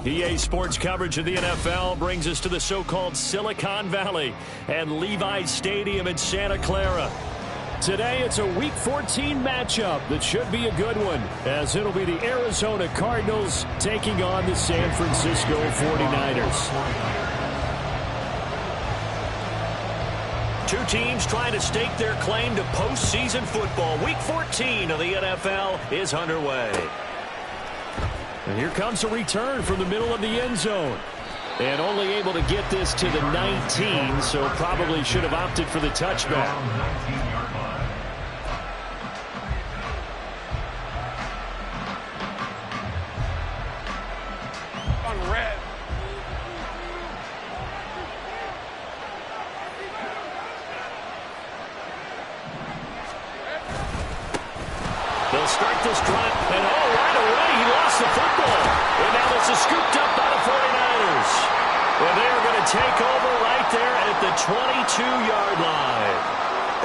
EA Sports coverage of the NFL brings us to the so-called Silicon Valley and Levi's Stadium in Santa Clara. Today, it's a Week 14 matchup that should be a good one, as it'll be the Arizona Cardinals taking on the San Francisco 49ers. Two teams trying to stake their claim to postseason football. Week 14 of the NFL is underway. And here comes a return from the middle of the end zone. And only able to get this to the 19, so probably should have opted for the touchback. On red. They'll start this drive, and right away he lost the football. And now this is scooped up by the 49ers. And they are going to take over right there at the 22-yard line.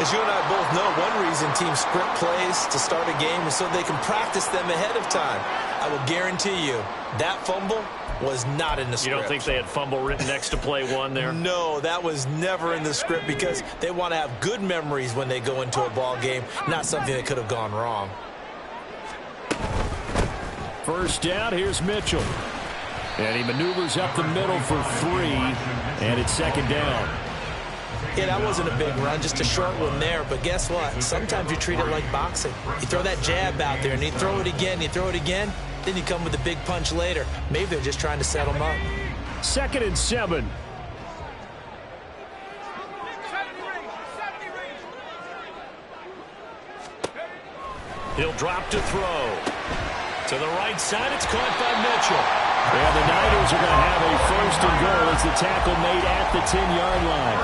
As you and I both know, one reason teams sprint plays to start a game is so they can practice them ahead of time. I will guarantee you that fumble was not in the script. You don't think they had fumble written next to play one there? No, that was never in the script because they want to have good memories when they go into a ball game, not something that could have gone wrong. First down, here's Mitchell. And he maneuvers up the middle for 3, and it's second down. Yeah, that wasn't a big run, just a short one there. But guess what? Sometimes you treat it like boxing. You throw that jab out there, and you throw it again, then you come with a big punch later. Maybe they're just trying to set them up. 2nd and 7. He'll drop to throw. To the right side, it's caught by Mitchell. And the Niners are going to have a 1st and goal as the tackle made at the 10-yard line.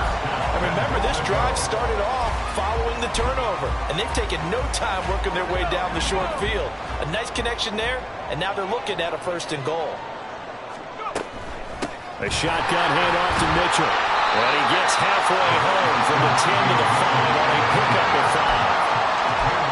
And remember, this drive started off following the turnover, and they've taken no time working their way down the short field. A nice connection there, and now they're looking at a 1st and goal. A shotgun handoff to Mitchell. And he gets halfway home from the 10 to the 5 on a pickup of 5.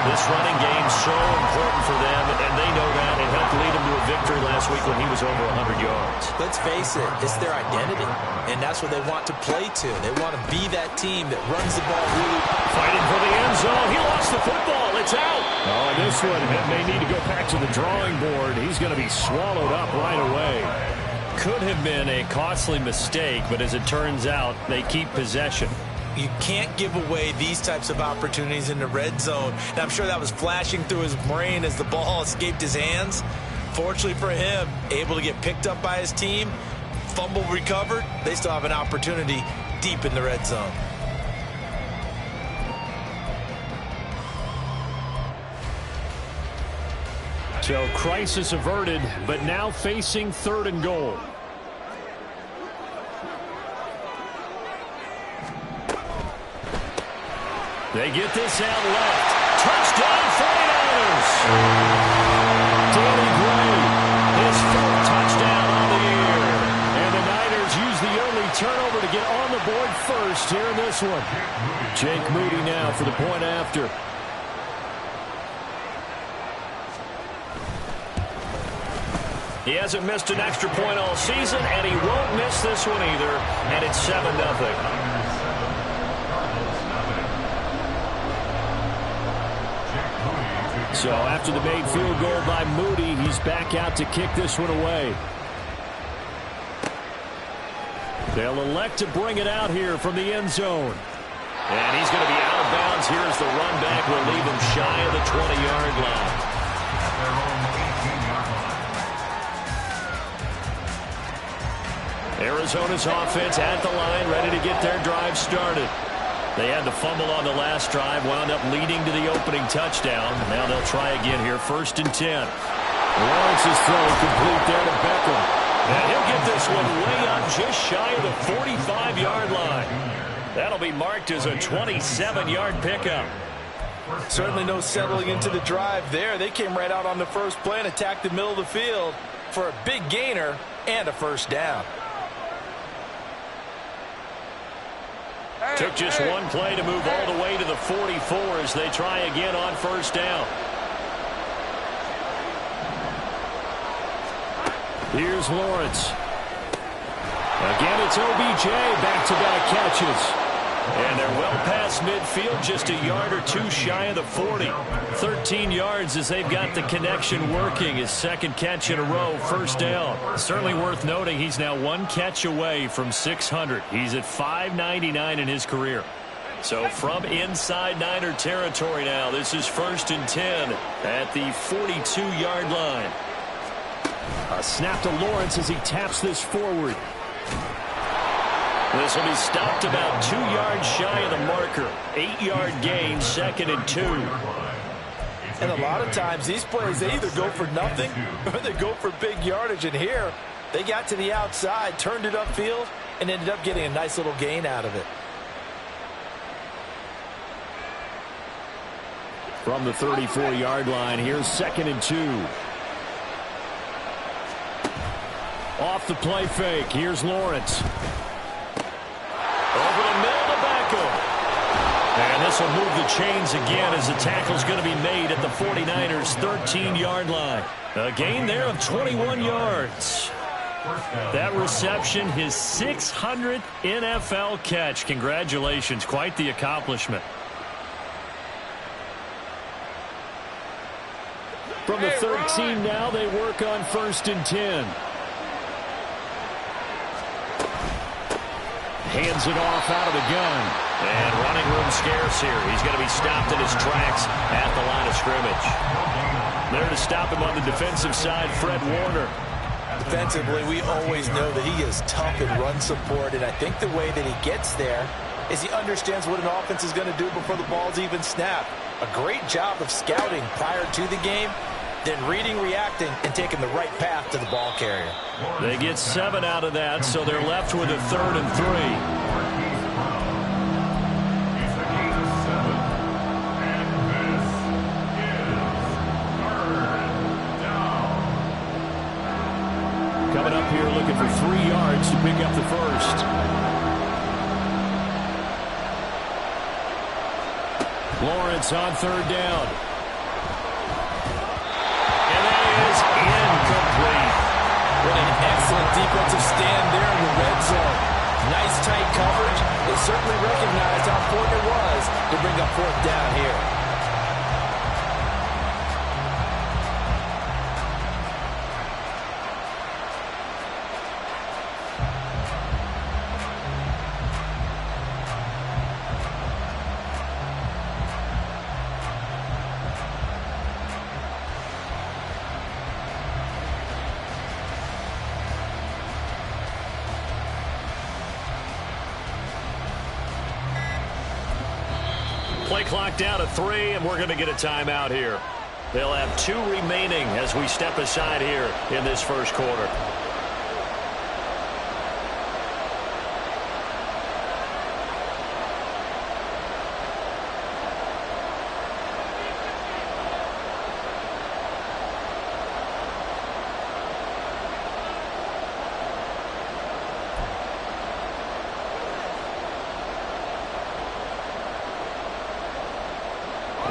This running game so important for them, and they know that. It helped lead them to a victory last week when he was over 100 yards. Let's face it, it's their identity, and that's what they want to play to. They want to be that team that runs the ball really. Fighting for the end zone. He lost the football. It's out. Oh, and this one may need to go back to the drawing board. He's going to be swallowed up right away. Could have been a costly mistake, but as it turns out, they keep possession. You can't give away these types of opportunities in the red zone. And I'm sure that was flashing through his brain as the ball escaped his hands. Fortunately for him, able to get picked up by his team, fumble recovered. They still have an opportunity deep in the red zone. So crisis averted, but now facing 3rd and goal. They get this out left. Touchdown 49ers! Danny Gray, his 4th touchdown on the year. And the Niners use the early turnover to get on the board first here in this one. Jake Moody now for the point after. He hasn't missed an extra point all season, and he won't miss this one either. And it's 7-0. So after the made field goal by Moody, he's back out to kick this one away. They'll elect to bring it out here from the end zone. And he's going to be out of bounds here as the run back will leave him shy of the 20-yard line. Arizona's offense at the line, ready to get their drive started. They had the fumble on the last drive, wound up leading to the opening touchdown. Now they'll try again here, 1st and 10. Lawrence's throw complete there to Beckham. And he'll get this one way up just shy of the 45-yard line. That'll be marked as a 27-yard pickup. Certainly no settling into the drive there. They came right out on the first play and attacked the middle of the field for a big gainer and a 1st down. Took just one play to move all the way to the 44 as they try again on 1st down. Here's Lawrence. Again, it's OBJ, back-to-back catches. And they're well past midfield, just a yard or two shy of the 40. 13 yards as they've got the connection working. His second catch in a row, first down. Certainly worth noting he's now one catch away from 600. He's at 599 in his career. So from inside Niner territory now, this is 1st and 10 at the 42-yard line. A snap to Lawrence as he taps this forward. This will be stopped about 2 yards shy of the marker. 8-yard gain, 2nd and 2. And a lot of times these plays, they either go for nothing or they go for big yardage. And here, they got to the outside, turned it upfield, and ended up getting a nice little gain out of it. From the 34-yard line, here's 2nd and 2. Off the play fake, here's Lawrence. Over the middle to Beckham. And this will move the chains again as the tackle's going to be made at the 49ers' 13-yard line. A gain there of 21 yards. That reception, his 600th NFL catch. Congratulations, quite the accomplishment. From the 13 now, they work on 1st and 10. Hands it off out of the gun. And running room scarce here. He's going to be stopped in his tracks at the line of scrimmage. There to stop him on the defensive side, Fred Warner. Defensively, we always know that he is tough in run support, and I think the way that he gets there is he understands what an offense is going to do before the ball's even snapped. A great job of scouting prior to the game, then reading, reacting, and taking the right path to the ball carrier. They get 7 out of that, so they're left with a 3rd and 3. Coming up here looking for 3 yards to pick up the first. Lawrence on 3rd down. Incomplete. What an excellent defensive stand there in the red zone. Nice tight coverage. They certainly recognized how important it was to bring up 4th down here. Play clock down to 3, and we're going to get a timeout here. They'll have 2 remaining as we step aside here in this first quarter.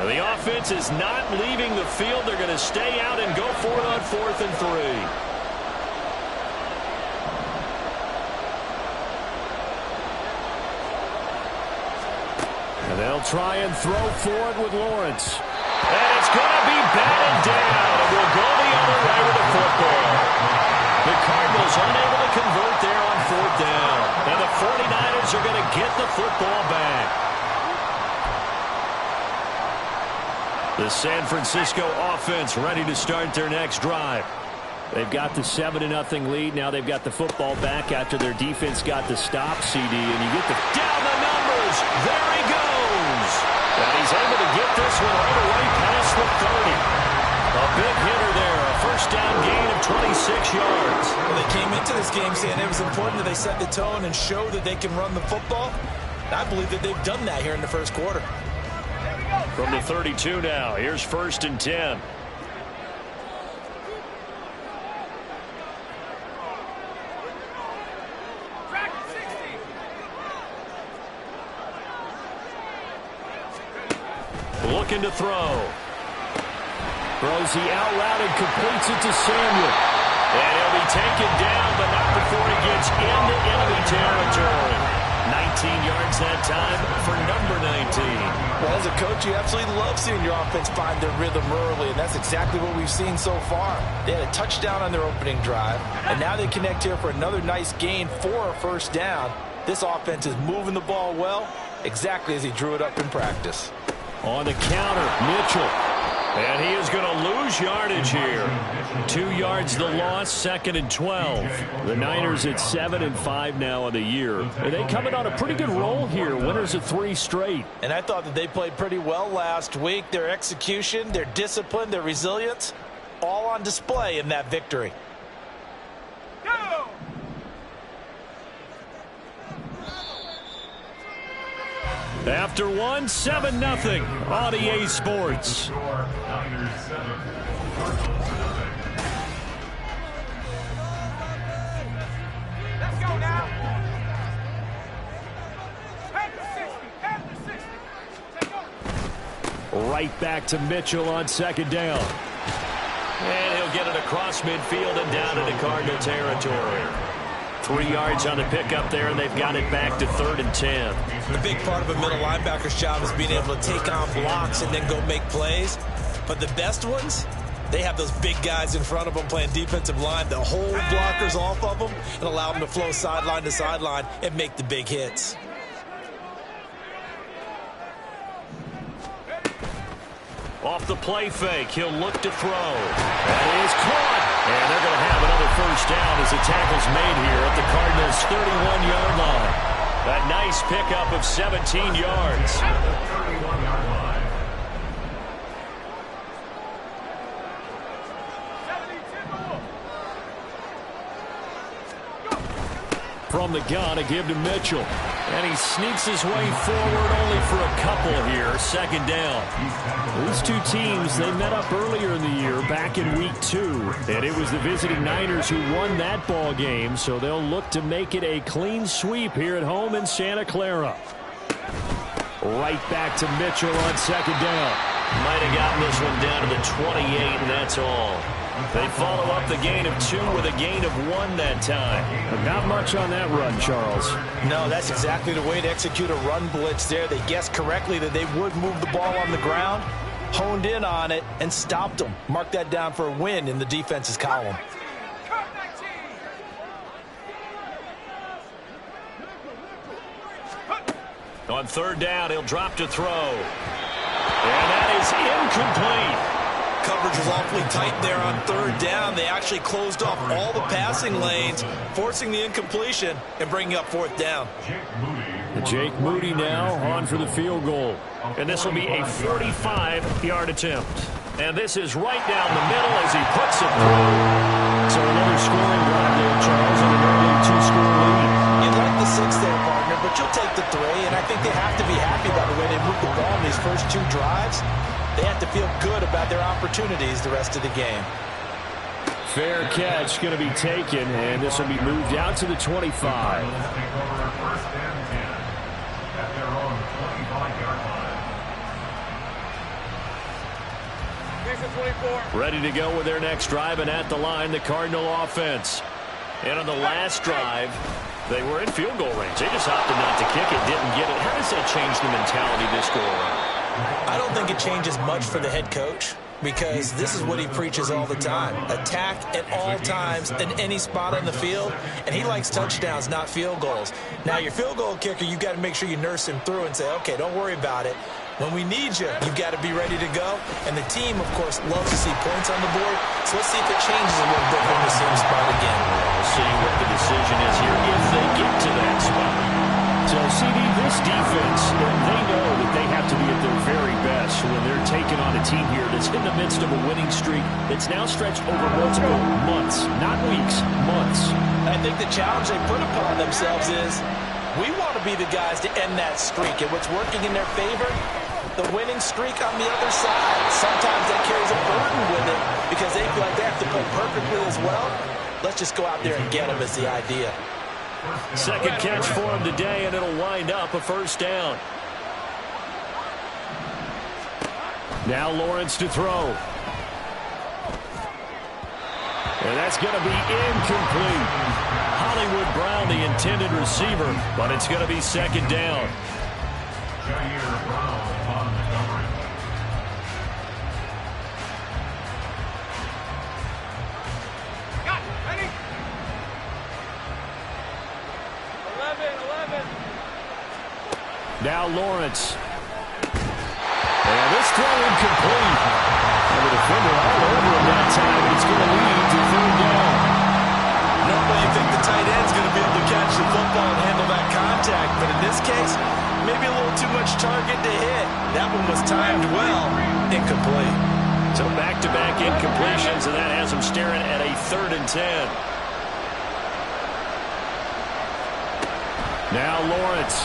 The offense is not leaving the field. They're going to stay out and go for it on 4th and 3. And they'll try and throw for it with Lawrence. And it's going to be batted down. And we'll go the other way with the football. The Cardinals unable to convert there on 4th down. And the 49ers are going to get the football back. The San Francisco offense ready to start their next drive. They've got the 7-0 lead. Now they've got the football back after their defense got the stop, CD, and you get the down the numbers. There he goes. And he's able to get this one all the way past the 30. A big hitter there. A first down gain of 26 yards. Well, they came into this game saying it was important that they set the tone and show that they can run the football. I believe that they've done that here in the first quarter. From the 32 now, here's 1st and 10. Looking to throw. Throws the out route and completes it to Samuel. And he'll be taken down, but not before he gets into enemy territory. 19 yards that time for number 19. Well, as a coach, you absolutely love seeing your offense find their rhythm early, and that's exactly what we've seen so far. They had a touchdown on their opening drive, and now they connect here for another nice gain for a first down. This offense is moving the ball well, exactly as he drew it up in practice. On the counter, Mitchell. And he is going to lose yardage here. 2 yards the loss, 2nd and 12. The Niners at 7-5 now in the year. And they coming on a pretty good roll here. Winners of 3 straight. And I thought that they played pretty well last week. Their execution, their discipline, their resilience, all on display in that victory. Go! After one, 7-0 on EA Sports. Let's go now. Right back to Mitchell on 2nd down. And he'll get it across midfield and down into Cardinal territory. 3 yards on the pickup there, and they've got it back to 3rd and 10. A big part of a middle linebacker's job is being able to take on blocks and then go make plays. But the best ones, they have those big guys in front of them playing defensive line that hold blockers off of them and allow them to flow sideline to sideline and make the big hits. Off the play fake, he'll look to throw. That is caught. And they're going to have another first down as the tackle's made here at the Cardinals' 31-yard line. A nice pickup of 17 yards. From the gun, a give to Mitchell. And he sneaks his way forward only for a couple here. 2nd down. These two teams, they met up earlier in the year, back in week 2. And it was the visiting Niners who won that ball game, so they'll look to make it a clean sweep here at home in Santa Clara. Right back to Mitchell on 2nd down. Might have gotten this one down to the 28, and that's all. They follow up the gain of 2 with a gain of 1 that time. But not much on that run, Charles. No, that's exactly the way to execute a run blitz there. They guessed correctly that they would move the ball on the ground, honed in on it, and stopped them. Mark that down for a win in the defense's column. On 3rd down, he'll drop to throw. And that is incomplete. Coverage was awfully tight there on 3rd down. They actually closed off all the passing lanes, forcing the incompletion and bringing up 4th down. Jake Moody now on for the field goal. And this will be a 45-yard attempt. And this is right down the middle as he puts it through. So another scoring drive there, Charles, and an early 2-score lead. You'd like the 6 there, partner, but you'll take the 3, and I think they have to be happy about the way they moved the ball in these first 2 drives. They have to feel good about their opportunities the rest of the game. Fair catch going to be taken, and this will be moved out to the 25. Ready to go with their next drive, and at the line, the Cardinal offense. And on the last drive, they were in field goal range. They just opted not to kick it, didn't get it. How does that change the mentality this go around? I don't think it changes much for the head coach because this is what he preaches all the time. Attack at all times in any spot on the field, and he likes touchdowns, not field goals. Now, your field goal kicker, you've got to make sure you nurse him through and say, okay, don't worry about it. When we need you, you've got to be ready to go. And the team, of course, loves to see points on the board. So let's see if it changes a little bit from the same spot again. We'll see what the decision is here if they get to that spot. So, CD, this defense, they know that they have to be at their very best when they're taking on a team here that's in the midst of a winning streak that's now stretched over multiple months, not weeks, months. I think the challenge they put upon themselves is we want to be the guys to end that streak. And what's working in their favor, the winning streak on the other side. Sometimes that carries a burden with it because they feel like they have to play perfectly as well. Let's just go out there and get them is the idea. Second catch for him today, and it'll wind up a first down. Now Lawrence to throw. And that's going to be incomplete. Hollywood Brown, the intended receiver, but it's going to be second down. Now Lawrence. And this throw incomplete. And the defender all over him that time. It's going to lead to third down. Normally you think the tight end's going to be able to catch the football and handle that contact. But in this case, maybe a little too much target to hit. That one was timed well. Incomplete. So back-to-back incompletions, and that has him staring at a 3rd and 10. Now Lawrence.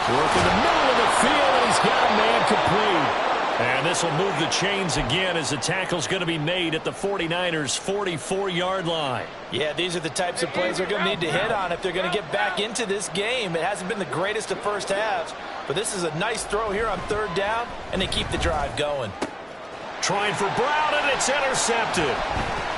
Work in the middle of the field, and he's got a man complete. And this will move the chains again as the tackle's going to be made at the 49ers' 44-yard line. Yeah, these are the types of plays they're going to need to hit on if they're going to get back into this game. It hasn't been the greatest of first halves, but this is a nice throw here on 3rd down, and they keep the drive going. Trying for Brown, and it's intercepted.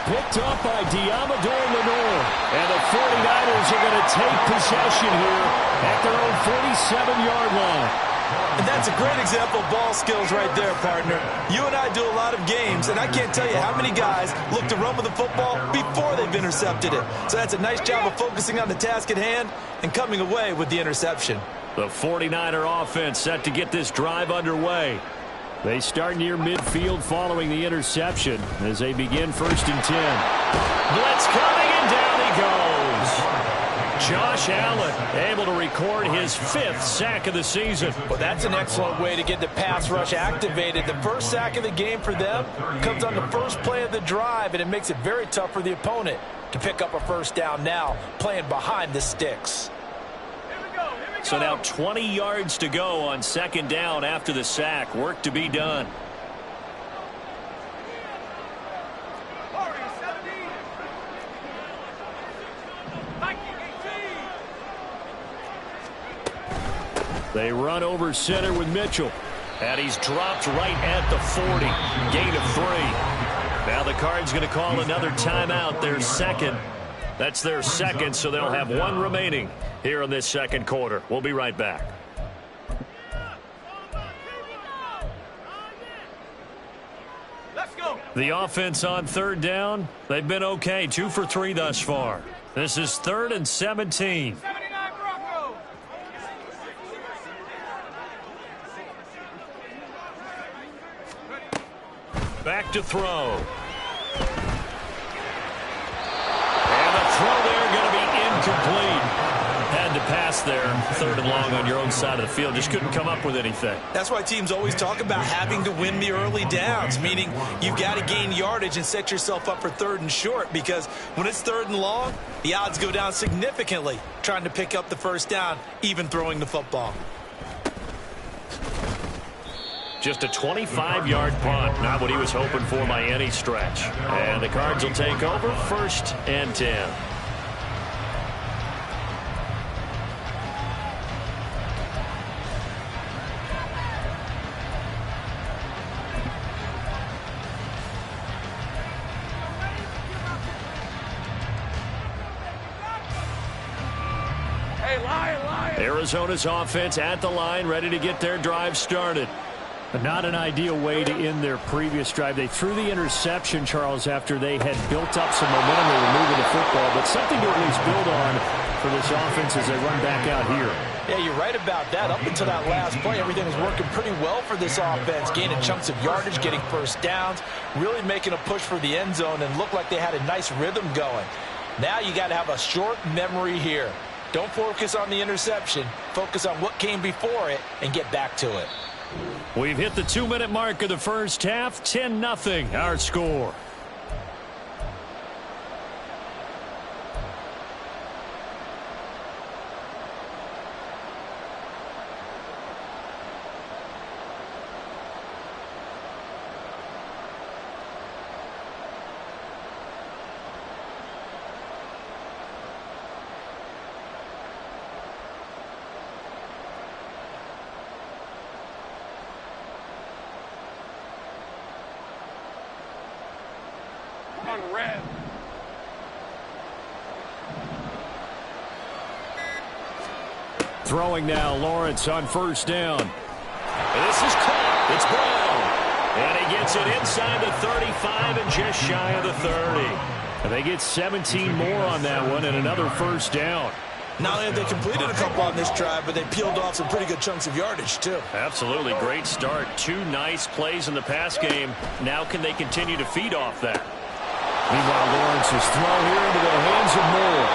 Picked up by Diamador Lenore. And the 49ers are going to take possession here at their own 47-yard line. And that's a great example of ball skills right there, partner. You and I do a lot of games, and I can't tell you how many guys look to run with the football before they've intercepted it. So that's a nice job of focusing on the task at hand and coming away with the interception. The 49er offense set to get this drive underway. They start near midfield following the interception as they begin 1st and 10. Blitz coming, and down he goes. Josh Allen able to record his 5th sack of the season. Well, that's an excellent way to get the pass rush activated. The first sack of the game for them comes on the first play of the drive, and it makes it very tough for the opponent to pick up a 1st down now, playing behind the sticks. So now 20 yards to go on 2nd down after the sack. Work to be done. They run over center with Mitchell. And he's dropped right at the 40. Gain of 3. Now the Cards going to call another timeout. Their 2nd. That's their 2nd, so they'll have 1 remaining here in this 2nd quarter. We'll be right back. Let's go. The offense on 3rd down, they've been okay. 2 for 3 thus far. This is 3rd and 17. 79 Broncos. Back to throw. And the throw there going to be incomplete. Had to pass there, 3rd and long on your own side of the field. Just couldn't come up with anything. That's why teams always talk about having to win the early downs, meaning you've got to gain yardage and set yourself up for 3rd and short, because when it's 3rd and long, the odds go down significantly trying to pick up the 1st down, even throwing the football. Just a 25-yard punt. Not what he was hoping for by any stretch. And the Cards will take over 1st and 10. Arizona's offense at the line, ready to get their drive started. But not an ideal way to end their previous drive. They threw the interception, Charles, after they had built up some momentum. They were moving the football, but something to at least build on for this offense as they run back out here. Yeah, you're right about that. Up until that last play, everything was working pretty well for this offense, gaining chunks of yardage, getting 1st downs, really making a push for the end zone, and looked like they had a nice rhythm going. Now you got to have a short memory here. Don't focus on the interception. Focus on what came before it and get back to it. We've hit the 2-minute mark of the first half. 10-0 our score. on red. Throwing now, Lawrence on first down. And this is caught. It's Brown. And he gets it inside the 35 and just shy of the 30. And they get 17 more on that one and another first down. Not only have they completed a couple on this drive, but they peeled off some pretty good chunks of yardage, too. Absolutely. Great start. 2 nice plays in the pass game. Now can they continue to feed off that? Meanwhile, Lawrence's throw here into the hands of Moore.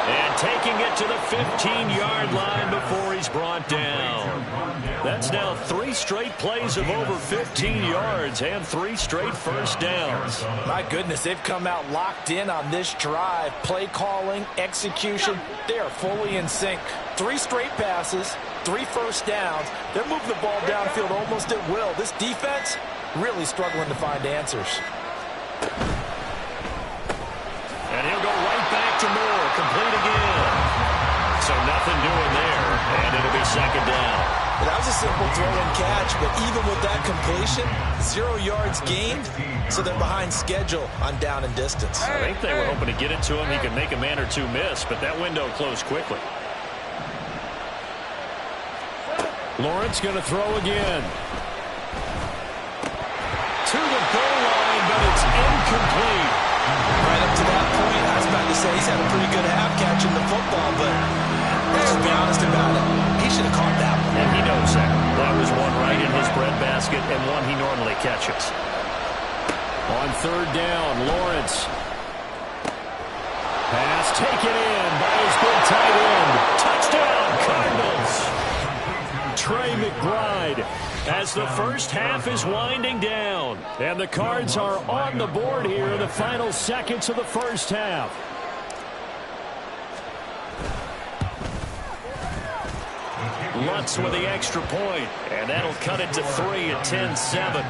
And taking it to the 15-yard line before he's brought down. That's now 3 straight plays of over 15 yards and 3 straight first downs. My goodness, they've come out locked in on this drive. Play calling, execution, they are fully in sync. 3 straight passes, 3 first downs. They're moving the ball downfield almost at will. This defense really struggling to find answers. And he'll go right back to Moore, complete again. So nothing doing there, and it'll be second down. That was a simple throw and catch, but even with that completion, 0 yards gained, so they're behind schedule on down and distance. I think they were hoping to get it to him. He could make a man or 2 miss, but that window closed quickly. Lawrence going to throw again. To the goal line, but it's incomplete. Right up to that point, I was about to say he's had a pretty good half catching the football, but let's just be honest about it. He should have caught that one. And he knows that. That was one right in his breadbasket and one he normally catches. On third down, Lawrence. Pass taken in by his big tight end. Touchdown, Cardinals. Trey McBride as the first half is winding down. And the Cards are on the board here in the final seconds of the first half. Lutz with the extra point, and that'll cut it to 3 at 10-7.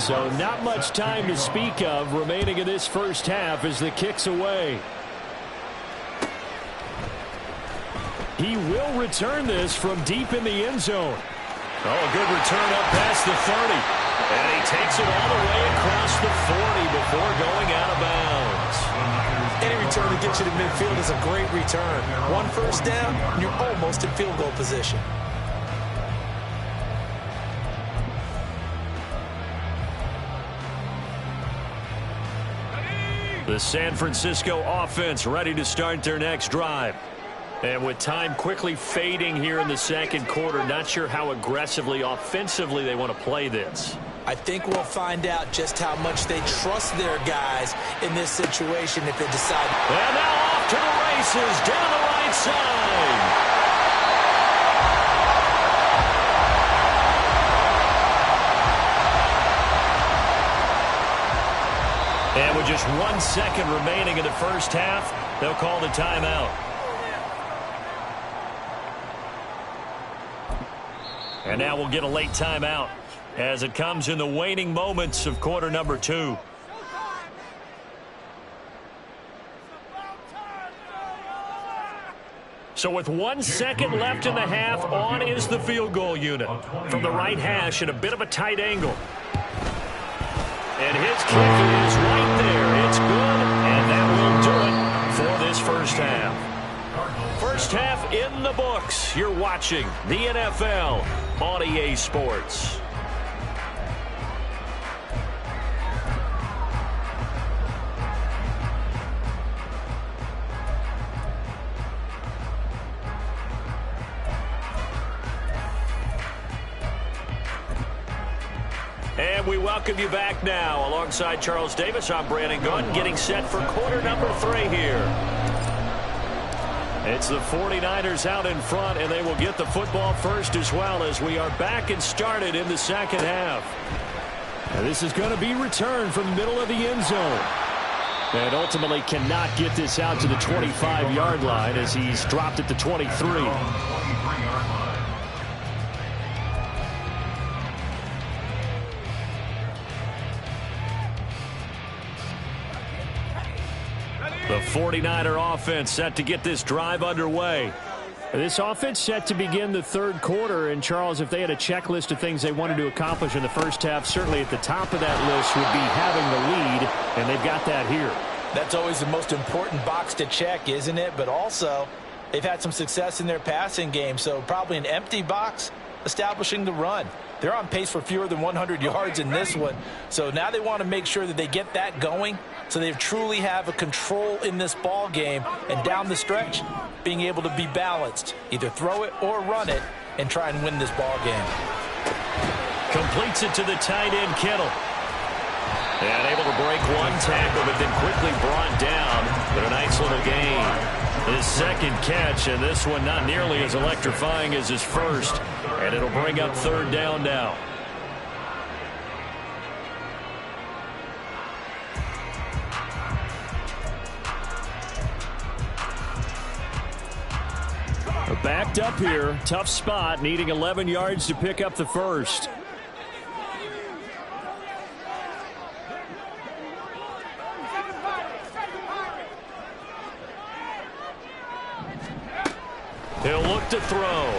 So not much time to speak of remaining in this first half as the kick's away. He will return this from deep in the end zone. Oh, a good return up past the 30. And he takes it all the way across the 40 before going out of bounds. Any return that gets you to midfield is a great return. 1 first down, and you're almost in field goal position. The San Francisco offense ready to start their next drive. And with time quickly fading here in the second quarter, not sure how aggressively, offensively they want to play this. I think we'll find out just how much they trust their guys in this situation if they decide. And now off to the races down the right side. And with just 1 second remaining in the first half, they'll call the timeout. And now we'll get a late timeout as it comes in the waning moments of quarter number 2. So with 1 second left in the half, on is the field goal unit. From the right hash at a bit of a tight angle. And his kick is right there. It's good, and that will do it for this first half. First half in the books. You're watching the NFL on EA Sports. And we welcome you back now. Alongside Charles Davis, I'm Brandon Gunn, getting set for quarter number 3 here. It's the 49ers out in front, and they will get the football first as well as we are back and started in the second half. And this is going to be returned from the middle of the end zone. And ultimately cannot get this out to the 25-yard line as he's dropped at the 23. The 49er offense set to get this drive underway. This offense set to begin the third quarter, and Charles, if they had a checklist of things they wanted to accomplish in the first half, certainly at the top of that list would be having the lead, and they've got that here. That's always the most important box to check, isn't it? But also, they've had some success in their passing game, so probably an empty box establishing the run. They're on pace for fewer than 100 yards in this one, so now they want to make sure that they get that going so they truly have a control in this ball game, and down the stretch, being able to be balanced, either throw it or run it, and try and win this ball game. Completes it to the tight end, Kittle. And able to break one tackle, but then quickly brought down. But a nice little gain. His second catch, and this one not nearly as electrifying as his first. And it'll bring up third down now. Backed up here, tough spot, needing 11 yards to pick up the first. He'll look to throw.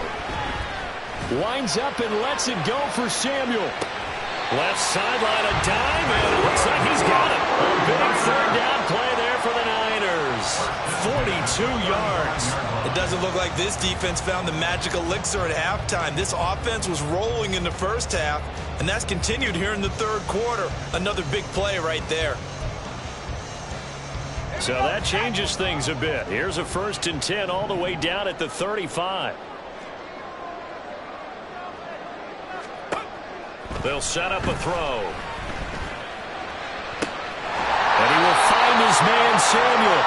Winds up and lets it go for Samuel. Left sideline, a dime, and it looks like he's got it. A big third down play there for the Niners. 42 yards. It doesn't look like this defense found the magic elixir at halftime. This offense was rolling in the first half, and that's continued here in the third quarter. Another big play right there. So that changes things a bit. Here's a 1st and 10 all the way down at the 35. They'll set up a throw. And he will find his man, Samuel.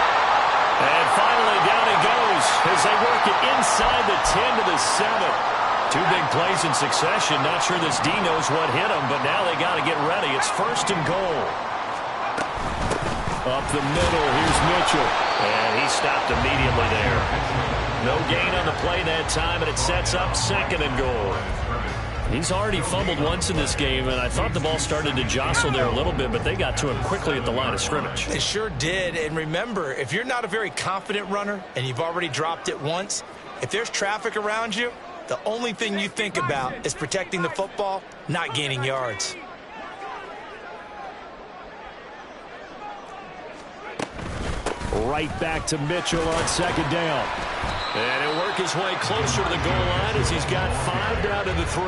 And finally down he goes as they work it inside the 10 to the 7. Two big plays in succession. Not sure this D knows what hit him, but now they got to get ready. It's 1st and goal. Up the middle, here's Mitchell. And he stopped immediately there. No gain on the play that time, and it sets up 2nd and goal. He's already fumbled once in this game, and I thought the ball started to jostle there a little bit, but they got to him quickly at the line of scrimmage. They sure did, and remember, if you're not a very confident runner and you've already dropped it once, if there's traffic around you, the only thing you think about is protecting the football, not gaining yards. Right back to Mitchell on 2nd down. And he'll work his way closer to the goal line as he's got 5 down to the 3.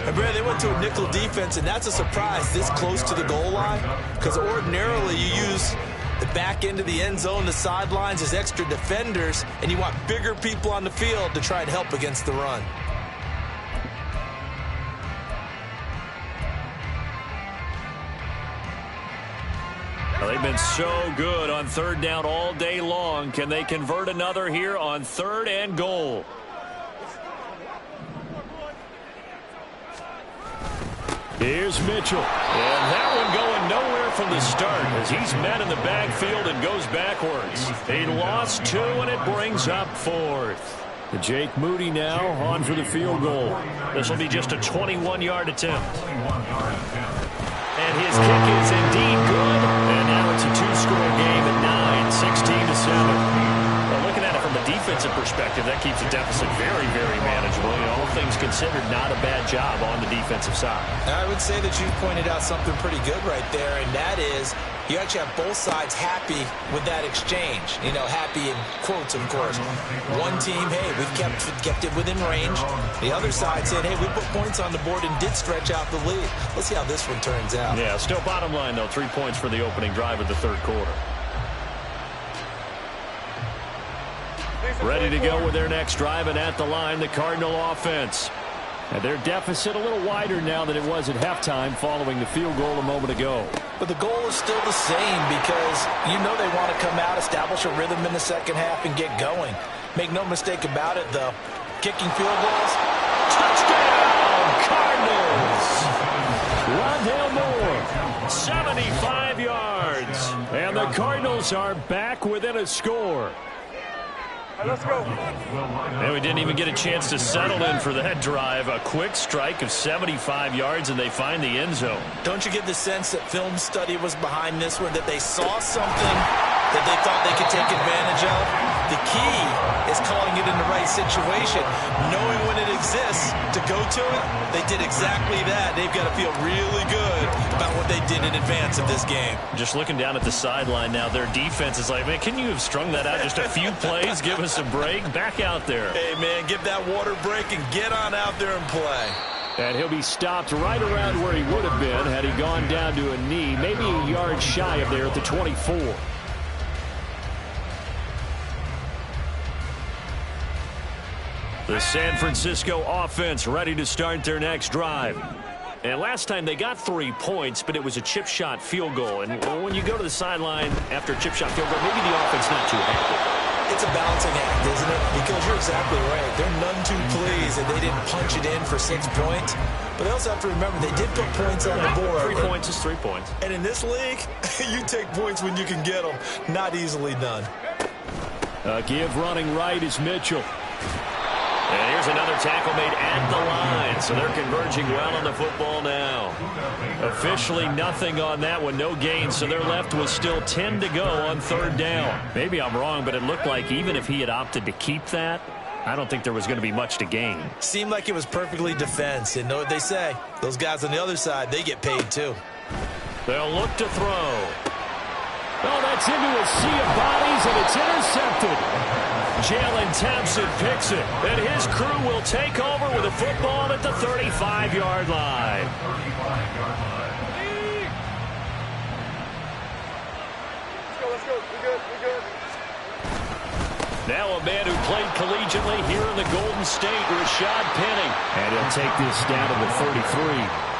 And Brad, they went to a nickel defense, and that's a surprise this close to the goal line, because ordinarily you use the back end of the end zone, the sidelines as extra defenders, and you want bigger people on the field to try and help against the run. Well, they've been so good on 3rd down all day long. Can they convert another here on 3rd and goal? Here's Mitchell. And that one going nowhere from the start as he's met in the backfield and goes backwards. He lost 2, and it brings up 4th. Jake Moody now on for the field goal. This will be just a 21-yard attempt. And his kick is indeed good. And now it's a 2-score game at 9, 16 to 7. Well, looking at it from a defensive perspective, that keeps the deficit very, very manageable. And all things considered, not a bad job on the defensive side. I would say that you pointed out something pretty good right there, and that is you actually have both sides happy with that exchange. You know, happy in quotes, of course. One team, hey, we've kept it within range. The other side said, hey, we put points on the board and did stretch out the lead. Let's see how this one turns out. Yeah, still bottom line, though, 3 points for the opening drive of the third quarter. Ready to go with their next drive, and at the line, the Cardinal offense. And their deficit a little wider now than it was at halftime following the field goal a moment ago. But the goal is still the same because you know they want to come out, establish a rhythm in the second half, and get going. Make no mistake about it, though. Kicking field goals. Touchdown, Cardinals! Rondale Moore, 75 yards. And the Cardinals are back within a score. Let's go. And we didn't even get a chance to settle in for that drive. A quick strike of 75 yards, and they find the end zone. Don't you get the sense that film study was behind this one, that they saw something that they thought they could take advantage of? The key is just calling it in the right situation. Knowing when it exists to go to it, they did exactly that. They've got to feel really good about what they did in advance of this game. Just looking down at the sideline now, their defense is like, man, can you have strung that out just a few plays? Give us a break. Back out there. Hey, man, give that water break and get on out there and play. And he'll be stopped right around where he would have been had he gone down to a knee, maybe a yard shy of there at the 24. The San Francisco offense ready to start their next drive. And last time they got 3 points, but it was a chip shot field goal. And when you go to the sideline after a chip shot field goal, maybe the offense not too happy. It's a balancing act, isn't it? Because you're exactly right. They're none too pleased that they didn't punch it in for 6 points. But they also have to remember they did put points on the board. 3 points is 3 points. And in this league, you take points when you can get them. Not easily done. Give running right is Mitchell. And here's another tackle made at the line. So they're converging well on the football now. Officially nothing on that one. No gain. So they're left with still 10 to go on 3rd down. Maybe I'm wrong, but it looked like even if he had opted to keep that, I don't think there was going to be much to gain. Seemed like it was perfectly defense. And know what they say. Those guys on the other side, they get paid too. They'll look to throw. Oh, that's into a sea of bodies, and it's intercepted. Jalen Thompson picks it, and his crew will take over with a football at the 35-yard line. Let's go. We're good. Now a man who played collegiately here in the Golden State, Rashad Penny. And he'll take this down to the 33.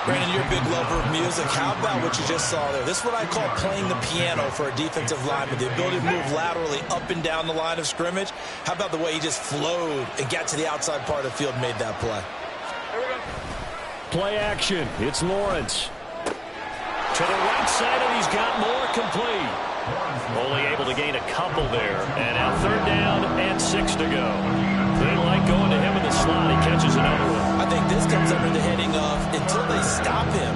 Brandon, you're a big lover of music. How about what you just saw there? This is what I call playing the piano for a defensive lineman. The ability to move laterally up and down the line of scrimmage. How about the way he just flowed and got to the outside part of the field and made that play? Play action. It's Lawrence. To the right side, and he's got more complete. Only able to gain a couple there. And now 3rd down and 6 to go. They like going to him in the slot. He catches another one. I think this comes under the heading of until they stop him,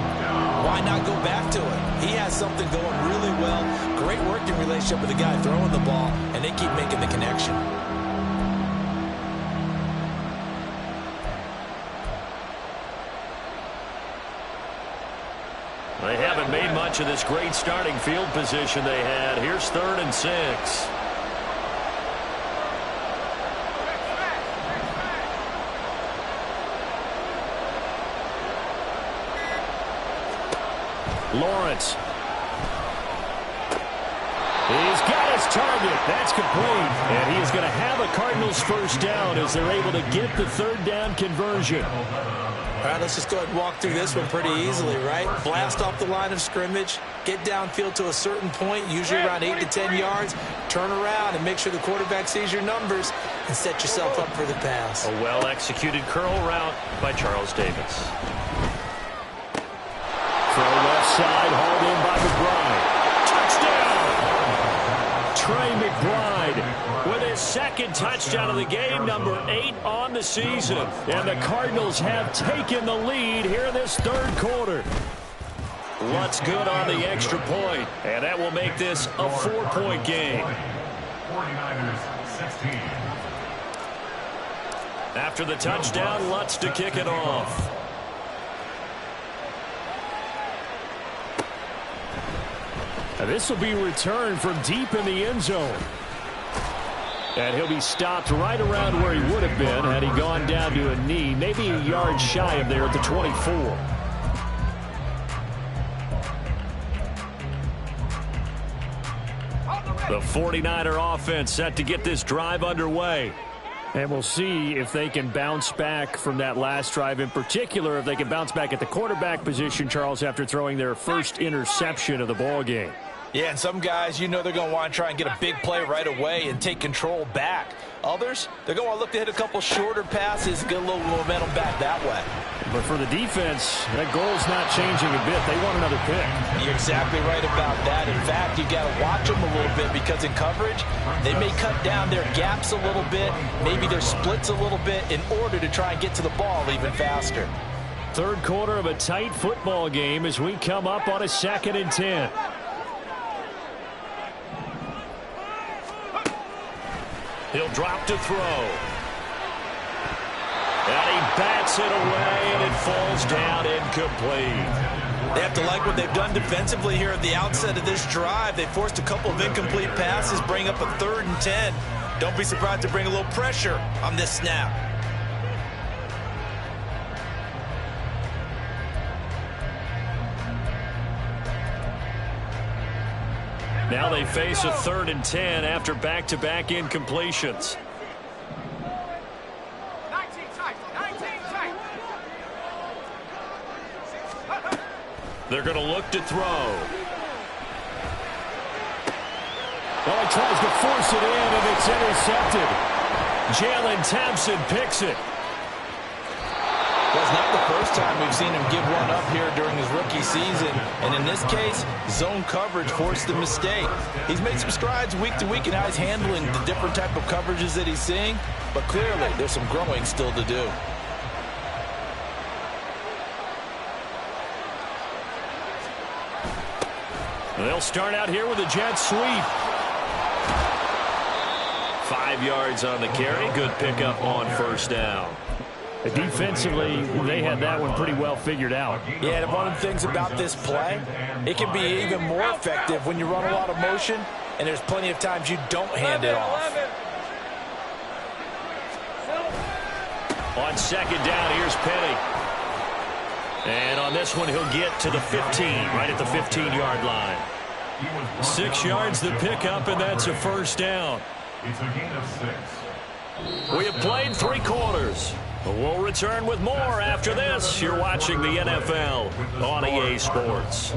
why not go back to it? He has something going really well. Great working relationship with the guy throwing the ball, and they keep making the connection. They haven't made much of this great starting field position they had. Here's 3rd and 6. Lawrence. He's got his target. That's complete. And he is going to have a Cardinals 1st down as they're able to get the 3rd down conversion. All right, let's just go ahead and walk through this one pretty easily, right? Blast off the line of scrimmage, get downfield to a certain point, usually around 8 to 10 yards, turn around and make sure the quarterback sees your numbers and set yourself up for the pass. A well-executed curl route by Charles Davis. Throw left side, hauled in by McBride. Touchdown! Trey McBride with his 2nd touchdown of the game, number 8 on the season. And the Cardinals have taken the lead here in this 3rd quarter. Lutz good on the extra point, and that will make this a 4-point game. 49ers 16. After the touchdown, Lutz to kick it off. And this will be returned from deep in the end zone. And he'll be stopped right around where he would have been had he gone down to a knee, maybe a yard shy of there at the 24. The 49er offense set to get this drive underway. And we'll see if they can bounce back from that last drive, in particular if they can bounce back at the quarterback position, Charles, after throwing their first interception of the ball game. Yeah, and some guys, you know they're going to want to try and get a big play right away and take control back. Others, they're going to want to look to hit a couple shorter passes, get a little momentum back that way. But for the defense, that goal's not changing a bit. They want another pick. You're exactly right about that. In fact, you got to watch them a little bit because in coverage, they may cut down their gaps a little bit, maybe their splits a little bit in order to try and get to the ball even faster. 3rd quarter of a tight football game as we come up on a 2nd and 10. He'll drop to throw. And he bats it away, and it falls down incomplete. They have to like what they've done defensively here at the outset of this drive. They forced a couple of incomplete passes, bring up a 3rd and 10. Don't be surprised to bring a little pressure on this snap. Now they face a 3rd and 10 after back-to-back incompletions. 19 tight. They're going to look to throw. Well, he tries to force it in, and it's intercepted. Jalen Thompson picks it. Well, it's not the first time we've seen him give one up here during his rookie season. And in this case, zone coverage forced the mistake. He's made some strides week to week in how he's handling the different type of coverages that he's seeing. But clearly, there's some growing still to do. They'll start out here with a jet sweep. 5 yards on the carry. Good pickup on 1st down. Defensively, they had that one pretty well figured out. Yeah, and one of the things about this play, it can be even more effective when you run a lot of motion, and there's plenty of times you don't hand it off. On 2nd down, here's Penny. And on this one, he'll get to the 15, right at the 15-yard line. 6 yards the pickup, and that's a 1st down. It's a gain of 6. We have played 3 quarters. We'll return with more after this. You're watching the NFL on EA Sports.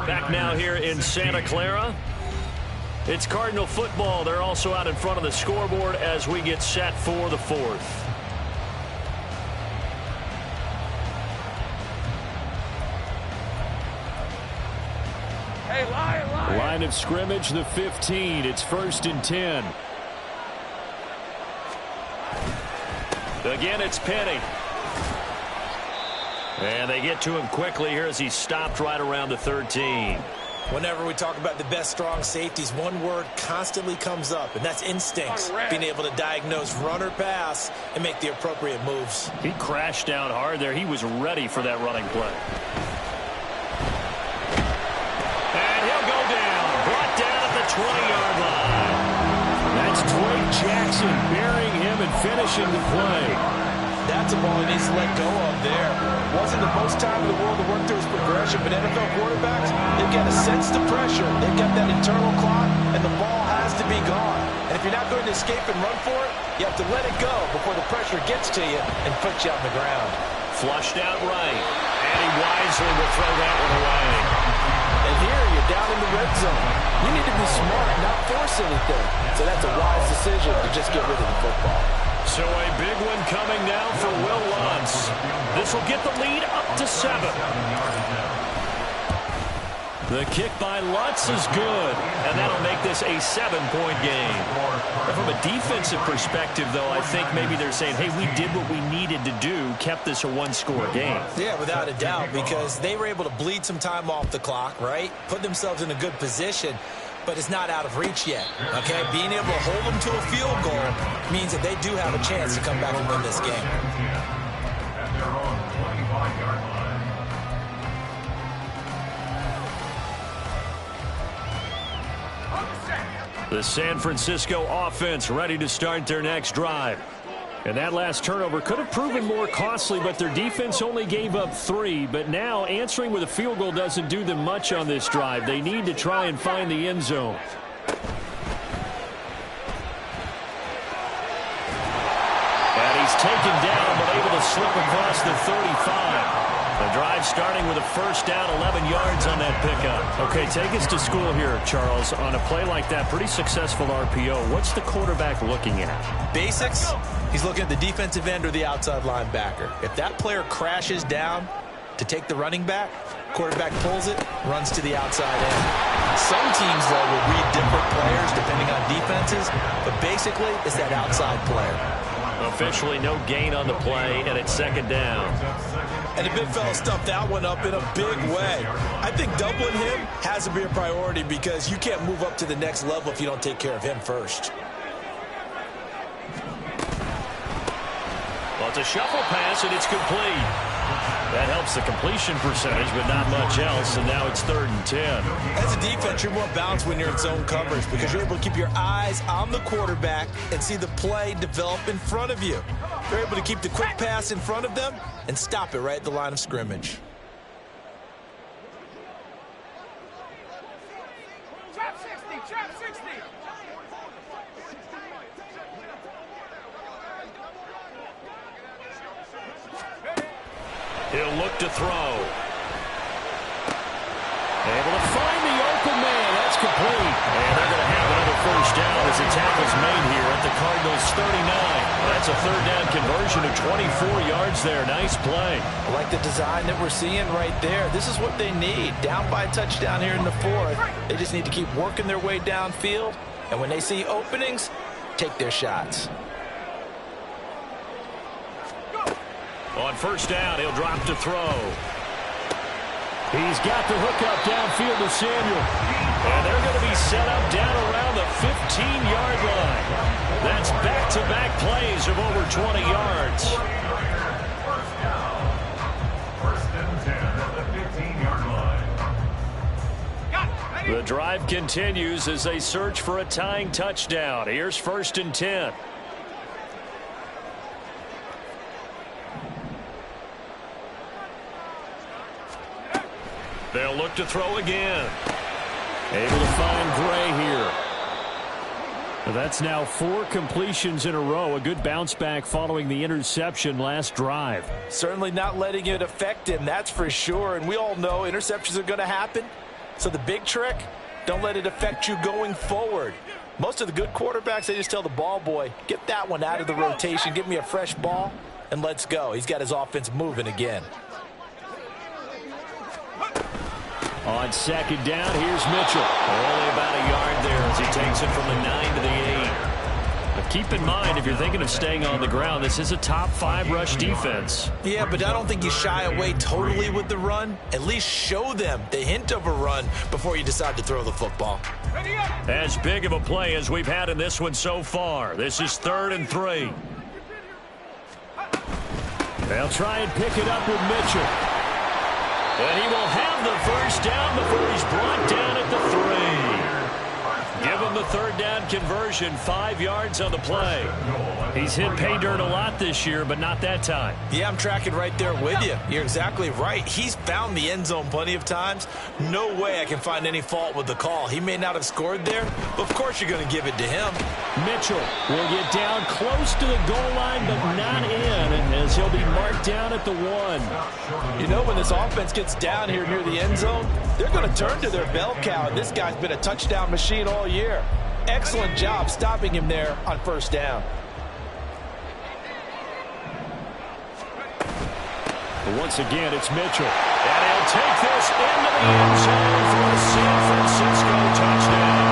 Back now here in Santa Clara. It's Cardinal football. They're also out in front of the scoreboard as we get set for the 4th. Hey, Lion. Line of scrimmage, the 15. It's 1st and 10. Again, it's Penny. And they get to him quickly here as he stopped right around the 13. Whenever we talk about the best strong safeties, one word constantly comes up, and that's instincts. Being able to diagnose run or pass and make the appropriate moves. He crashed down hard there. He was ready for that running play. And he'll go down. Brought down at the 20-yard line. That's Drake Jackson burying him and finishing the play. That's a ball he needs to let go of there. Wasn't the most time in the world to work through his progression, but NFL quarterbacks, they've got to sense the pressure. They've got that internal clock, and the ball has to be gone. And if you're not going to escape and run for it, you have to let it go before the pressure gets to you and puts you on the ground. Flushed out right. And he wisely will throw that one away. And here you're down in the red zone. You need to be smart, not force anything. So that's a wise decision to just get rid of the football. So a big one coming now for Will Lutz. This will get the lead up to 7. The kick by Lutz is good, and that'll make this a 7-point game. And from a defensive perspective, though, I think maybe they're saying, hey, we did what we needed to do, kept this a 1-score game. Yeah, without a doubt, because they were able to bleed some time off the clock, right? Put themselves in a good position, but it's not out of reach yet, okay? Being able to hold them to a field goal means that they do have a chance to come back and win this game. At their own 25-yard line. The San Francisco offense ready to start their next drive. And that last turnover could have proven more costly, but their defense only gave up 3. But now answering with a field goal doesn't do them much on this drive. They need to try and find the end zone. And he's taken down, but able to slip across the 35. The drive starting with a 1st down, 11 yards on that pickup. Okay, take us to school here, Charles. On a play like that, pretty successful RPO. What's the quarterback looking at? Basics, he's looking at the defensive end or the outside linebacker. If that player crashes down to take the running back, quarterback pulls it, runs to the outside end. Some teams, though, will read different players depending on defenses, but basically it's that outside player. Officially no gain on the play, and it's 2nd down. And the big fella stuffed that one up in a big way. I think doubling him has to be a priority because you can't move up to the next level if you don't take care of him first. Well, it's a shuffle pass, and it's complete. That helps the completion percentage, but not much else, and now it's 3rd and 10. As a defense, you're more balanced when you're in zone coverage because you're able to keep your eyes on the quarterback and see the play develop in front of you. You're able to keep the quick pass in front of them and stop it right at the line of scrimmage. Trap 60, trap 60. He'll look to throw. Able to find the open man. That's complete. And they're going to have another first down as the tackle's made here at the Cardinals' 39. That's a 3rd down conversion of 24 yards there. Nice play. I like the design that we're seeing right there. This is what they need. Down by a touchdown here in the 4th. They just need to keep working their way downfield. And when they see openings, take their shots. On first down, he'll drop to throw. He's got the hookup downfield to Samuel. And they're going to be set up down around the 15-yard line. That's back-to-back plays of over 20 yards. First down. 1st and 10 at the 15-yard line. The drive continues as they search for a tying touchdown. Here's 1st and 10. They'll look to throw again. Able to find Gray here. That's now 4 completions in a row. A good bounce back following the interception last drive. Certainly not letting it affect him, that's for sure. And we all know interceptions are going to happen. So the big trick, don't let it affect you going forward. Most of the good quarterbacks, they just tell the ball boy, get that one out of the rotation, give me a fresh ball, and let's go. He's got his offense moving again. On 2nd down, here's Mitchell. Only about a yard there as he takes it from the 9 to the 8. But keep in mind, if you're thinking of staying on the ground, this is a top 5 rush defense. Yeah, but I don't think you shy away totally with the run. At least show them the hint of a run before you decide to throw the football. As big of a play as we've had in this one so far. This is 3rd and 3. They'll try and pick it up with Mitchell. And he will have the first down before he's brought down at the 3. Give him the 3rd down conversion, 5 yards on the play. He's hit pay dirt a lot this year, but not that time. Yeah, I'm tracking right there with you. You're exactly right. He's found the end zone plenty of times. No way I can find any fault with the call. He may not have scored there, but of course you're going to give it to him. Mitchell will get down close to the goal line, but not in, as he'll be marked down at the 1. You know, when this offense gets down here near the end zone, they're going to turn to their bell cow, and this guy's been a touchdown machine all year. Excellent job stopping him there on 1st down. But once again, it's Mitchell. And he'll take this into the end zone for a San Francisco touchdown.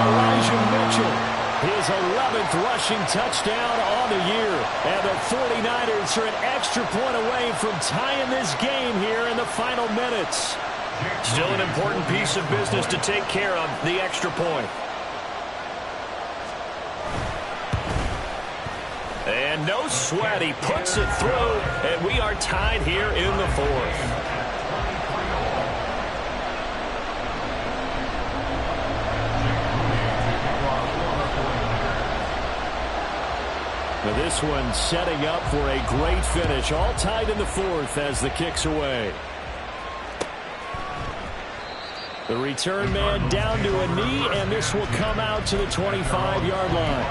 Elijah Mitchell, his 11th rushing touchdown on the year. And the 49ers are an extra point away from tying this game here in the final minutes. Still an important piece of business to take care of, the extra point. And no sweat, he puts it through, and we are tied here in the 4th. Now this one setting up for a great finish, all tied in the 4th as the kick's away. The return man down to a knee, and this will come out to the 25-yard line.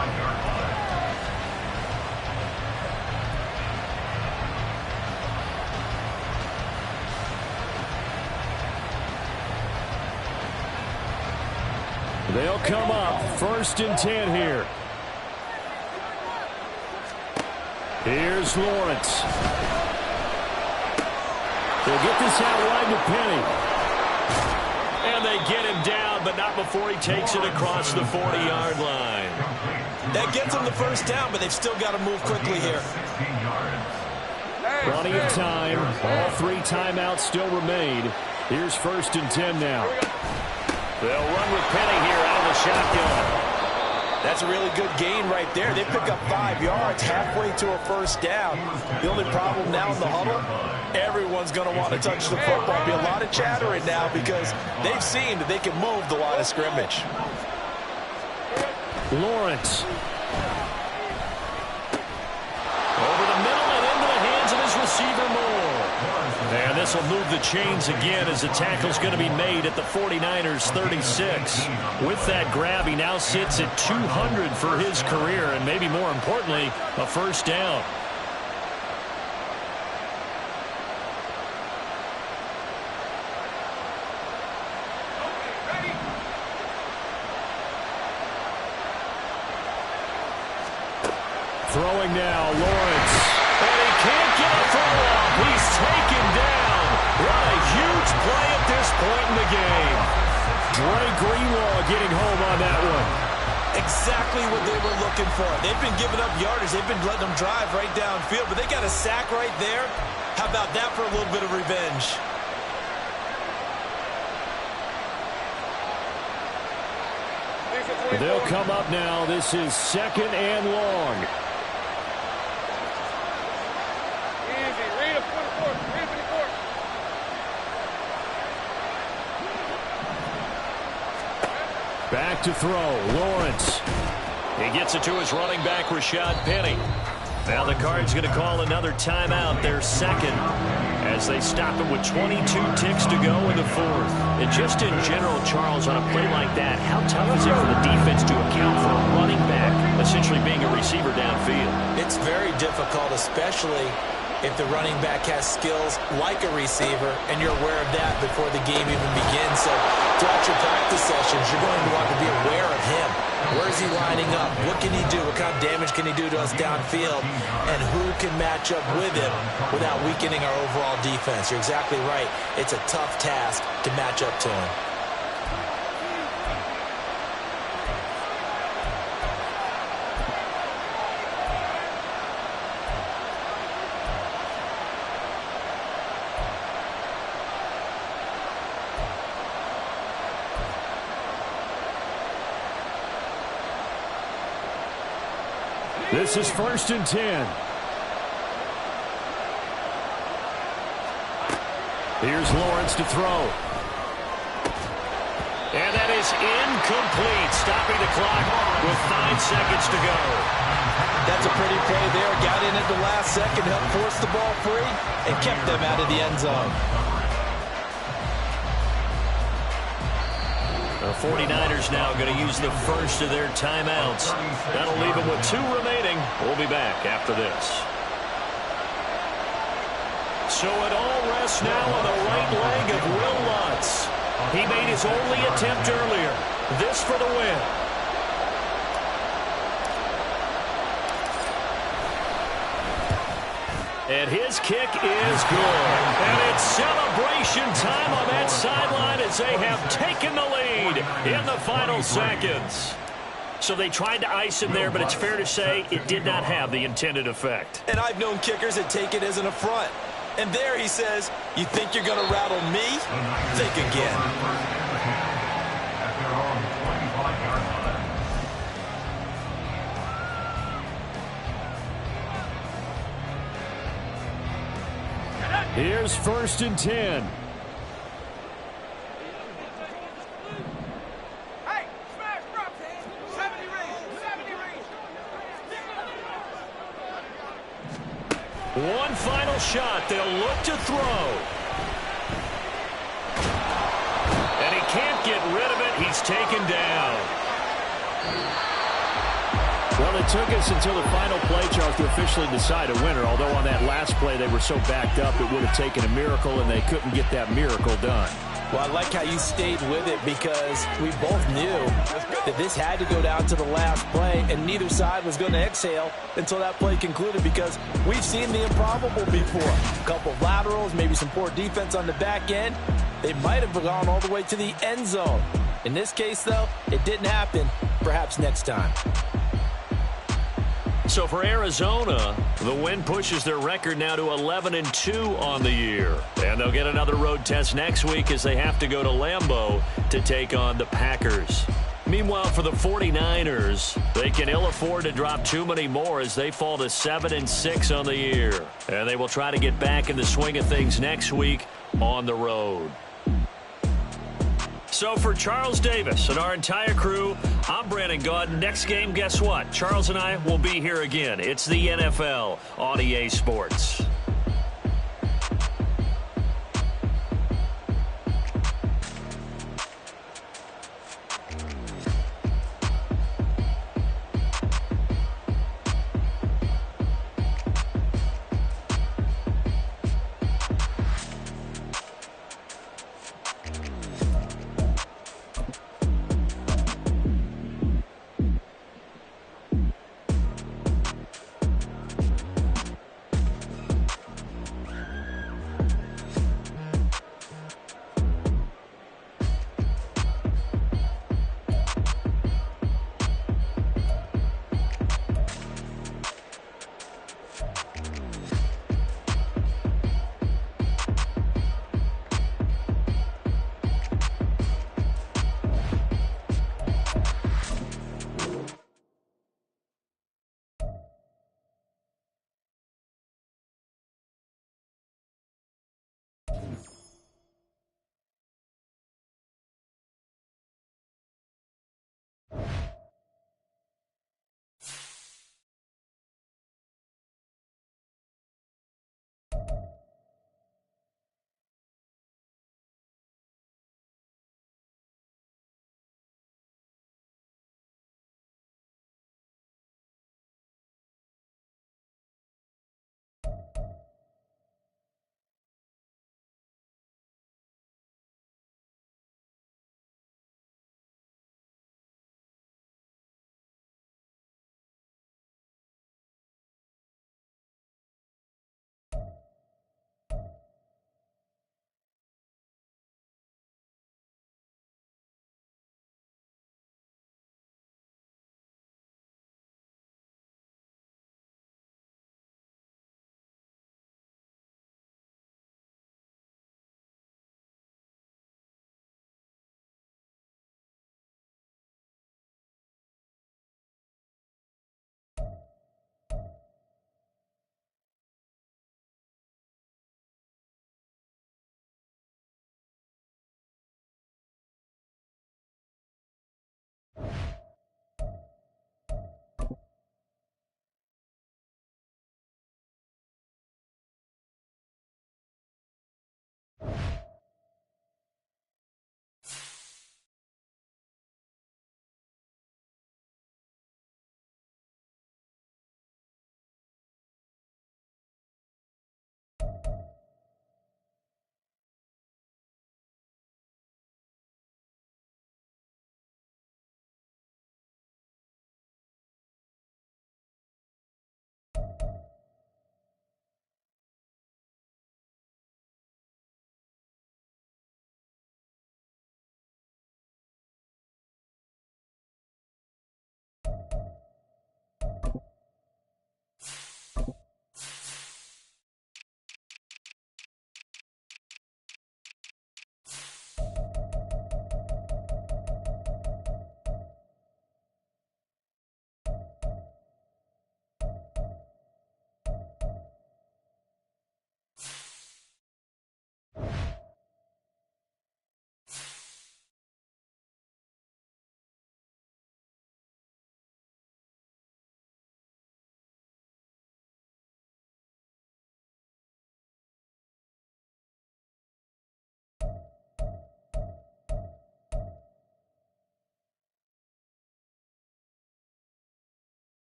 They'll come up 1st and 10 here. Here's Lawrence. They'll get this out wide to Penny. And they get him down, but not before he takes it across the 40-yard line. That gets them the first down, but they've still got to move quickly here. Plenty of time. All 3 timeouts still remain. Here's 1st and 10 now. They'll run with Penny here out of the shotgun. That's a really good gain right there. They pick up 5 yards halfway to a first down. The only problem now in the huddle, everyone's going to want to touch the football. Be a lot of chattering now because they've seen that they can move the line of scrimmage. Lawrence. Over the middle and into the hands of his receiver Moore. And this will move the chains again as the tackle's going to be made at the 49ers 36. With that grab, he now sits at 200 for his career, and maybe more importantly, a first down. Throwing now, Lawrence. And he can't get a throw off. He's taken down. What a huge play at this point in the game. Dre Greenlaw getting home on that one. Exactly what they were looking for. They've been giving up yardage. They've been letting them drive right downfield, but they got a sack right there. How about that for a little bit of revenge? They'll come up now. This is 2nd and long. Back to throw. Lawrence. He gets it to his running back, Rashad Penny. Now the Cards going to call another timeout, their second, as they stop him with 22 ticks to go in the fourth. And just in general, Charles, on a play like that, how tough is it for the defense to account for a running back essentially being a receiver downfield? It's very difficult, especially if the running back has skills like a receiver, and you're aware of that before the game even begins. So throughout your practice sessions, you're going to want to be aware of him. Where is he lining up? What can he do? What kind of damage can he do to us downfield? And who can match up with him without weakening our overall defense? You're exactly right. It's a tough task to match up to him. This is 1st and 10. Here's Lawrence to throw. And that is incomplete, stopping the clock with 5 seconds to go. That's a pretty play there. Got in at the last second, helped force the ball free, and kept them out of the end zone. The 49ers now going to use the first of their timeouts. That'll leave them with 2 remaining. We'll be back after this. So it all rests now on the right leg of Will Lutz. He made his only attempt earlier. This for the win. And his kick is good. And it's celebration time on that sideline as they have taken the lead in the final seconds. So they tried to ice him there, but it's fair to say it did not have the intended effect. And I've known kickers that take it as an affront. And there he says, you think you're going to rattle me? Think again. Here's 1st and 10. Hey, smash drop, 70 range, 70 range. One final shot. They'll look to throw. And he can't get rid of it. He's taken down. Well, it took us until the final play, Charles, to officially decide a winner. Although on that last play they were so backed up, it would have taken a miracle, and they couldn't get that miracle done. Well, I like how you stayed with it because we both knew that this had to go down to the last play, and neither side was going to exhale until that play concluded because we've seen the improbable before. A couple of laterals, maybe some poor defense on the back end. They might have gone all the way to the end zone. In this case, though, it didn't happen. Perhaps next time. So for Arizona, the win pushes their record now to 11-2 on the year. And they'll get another road test next week as they have to go to Lambeau to take on the Packers. Meanwhile, for the 49ers, they can ill afford to drop too many more as they fall to 7-6 on the year. And they will try to get back in the swing of things next week on the road. So for Charles Davis and our entire crew, I'm Brandon Gaudin. Next game, guess what? Charles and I will be here again. It's the NFL on EA Sports.